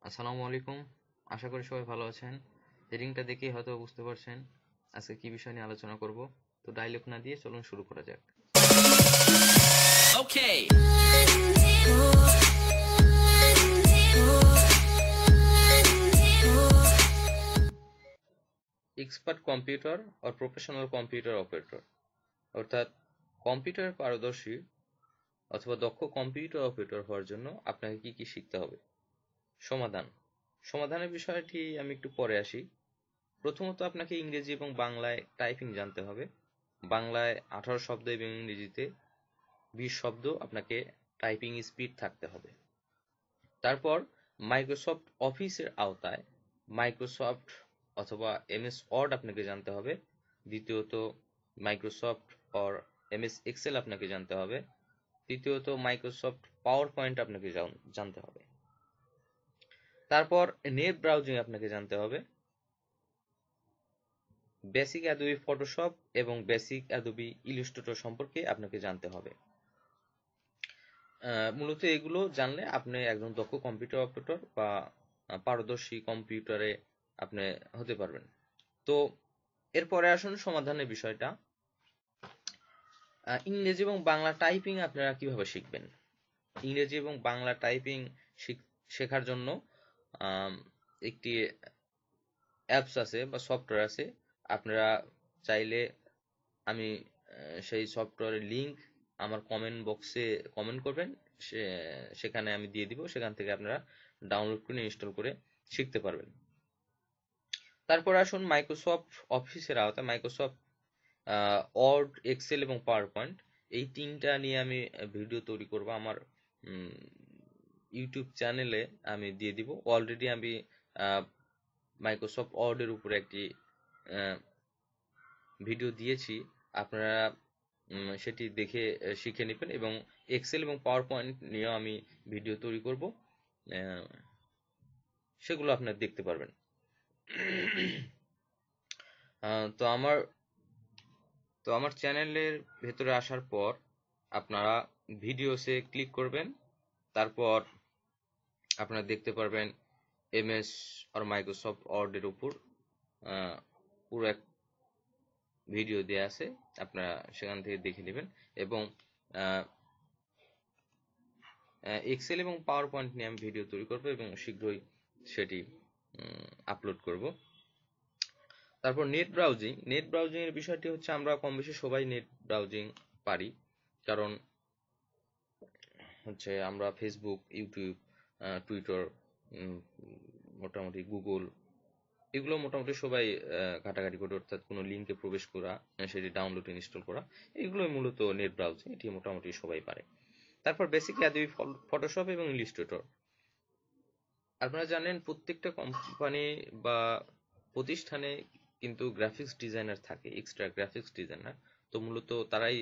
আসসালামু আলাইকুম। আশা করি সবাই ভালো আছেন। হেডিংটা দেখেই হয়তো বুঝতে পারছেন আজকে কি বিষয় নিয়ে আলোচনা করব। তো ডায়লগ না দিয়ে চলুন শুরু করা যাক। Okay. এক্সপার্ট কম্পিউটার আর প্রফেশনাল কম্পিউটার অপারেটর, অর্থাৎ কম্পিউটারে পারদর্শী অথবা দক্ষ কম্পিউটার অপারেটর হওয়ার জন্য আপনাকে কি কি শিখতে হবে। সমাধানের বিষয়টি আমি একটু পরে আসি। প্রথমত আপনাকে ইংরেজি এবং বাংলায় টাইপিং জানতে হবে। বাংলায় 18 শব্দ এবং ইংরেজিতে 20 শব্দ আপনাকে টাইপিং স্পিড থাকতে হবে। তারপর মাইক্রোসফট অফিসের আওতায় মাইক্রোসফট অথবা এমএস ওয়ার্ড আপনাকে জানতে হবে। দ্বিতীয়ত মাইক্রোসফট অর এমএস এক্সেল আপনাকে জানতে হবে। তৃতীয়ত মাইক্রোসফট পাওয়ার পয়েন্ট আপনাকে জানতে হবে। তারপর নেট ব্রাউজিং আপনাকে জানতে হবে। বেসিক অ্যাডোবি ফটোশপ এবং বেসিক অ্যাডোবি ইলাস্ট্রেটর সম্পর্কে আপনাকে জানতে হবে। মূলত এগুলো জানলে আপনি একজন দক্ষ কম্পিউটার অপারেটর বা পারদর্শী কম্পিউটারে আপনি হতে পারবেন। তো এরপরে আসুন সমাধানের বিষয়টা। ইংরেজি এবং বাংলা টাইপিং আপনারা কিভাবে শিখবেন। ইংরেজি এবং বাংলা টাইপিং শেখার জন্য একটি অ্যাপস আছে বা সফটওয়্যার আছে। আপনারা চাইলে আমি সেই সফটওয়্যারের লিংক আমার কমেন্ট বক্সে কমেন্ট করবেন, সেখানে আমি দিয়ে দিব। সেখান থেকে আপনারা ডাউনলোড করে ইনস্টল করে শিখতে পারবেন। তারপর আসুন মাইক্রোসফট অফিসের আওতায় মাইক্রোসফট ওয়ার্ড, এক্সেল এবং পাওয়ার পয়েন্ট, এই তিনটা নিয়ে আমি ভিডিও তৈরি করব আমার ইউটিউব চ্যানেলে আমি দিয়ে দিব। অলরেডি আমি মাইক্রোসফট ওয়ার্ডের উপরে একটি ভিডিও দিয়েছি, আপনারা সেটি দেখে শিখে নেবেন। এবং এক্সেল এবং পাওয়ার পয়েন্ট নিয়েও আমি ভিডিও তৈরি করব, সেগুলো আপনারা দেখতে পারবেন। তো আমার চ্যানেলের ভেতরে আসার পর আপনারা ভিডিওসে ক্লিক করবেন। তারপর আপনারা দেখতে পারবেন এমএস আর মাইক্রোসফট ওয়ার্ডের উপর পুরো এক ভিডিও দেওয়া আছে, আপনারা সেখান থেকে দেখে নেবেন। এবং এক্সেল এবং পাওয়ার পয়েন্ট নিয়ে আমি ভিডিও তৈরি করব এবং শীঘ্রই সেটি আপলোড করব। তারপর নেট ব্রাউজিং এর বিষয়টি হচ্ছে আমরা কম বেশি সবাই নেট ব্রাউজিং পারি, কারণ হচ্ছে আমরা ফেসবুক, ইউটিউব, টুইটার, মোটামুটি গুগল, এগুলো মোটামুটি সবাই ঘাটাঘাটি করে, অর্থাৎ কোনো লিঙ্কে প্রবেশ করা, সেটি ডাউনলোড ইনস্টল করা, এগুলোই মূলত নেট ব্রাউজিং। এটি মোটামুটি সবাই পারে। তারপর বেসিক অ্যাডোবি ফটোশপ এবং ইলাস্ট্রেটর। আপনারা জানেন প্রত্যেকটা কোম্পানি বা প্রতিষ্ঠানে কিন্তু গ্রাফিক্স ডিজাইনার থাকে, এক্সট্রা গ্রাফিক্স ডিজাইনার। তো মূলত তারাই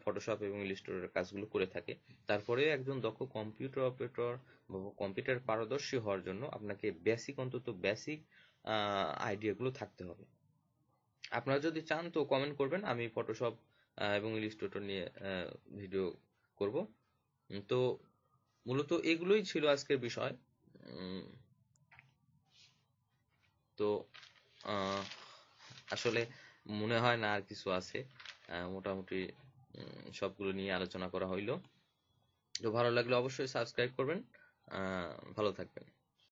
ফটোশপ এবং ইলাস্ট্রেটরের কাজগুলো করে থাকে। তারপরে একজন দক্ষ কম্পিউটার অপারেটর বা কম্পিউটার পারদর্শী হওয়ার জন্য আপনাকে অন্তত বেসিক আইডিয়াগুলো থাকতে হবে। আপনারা যদি চান তো কমেন্ট করবেন, আমি ফটোশপ এবং ইলাস্ট্রেটর নিয়ে ভিডিও করব। তো মূলত এগুলোই ছিল আজকের বিষয়। তো আসলে মনে হয় না আর কিছু আছে, মোটামুটি সবগুলো নিয়ে আলোচনা করা হইলো। তো ভালো লাগলে অবশ্যই সাবস্ক্রাইব করবেন। ভালো থাকবেন।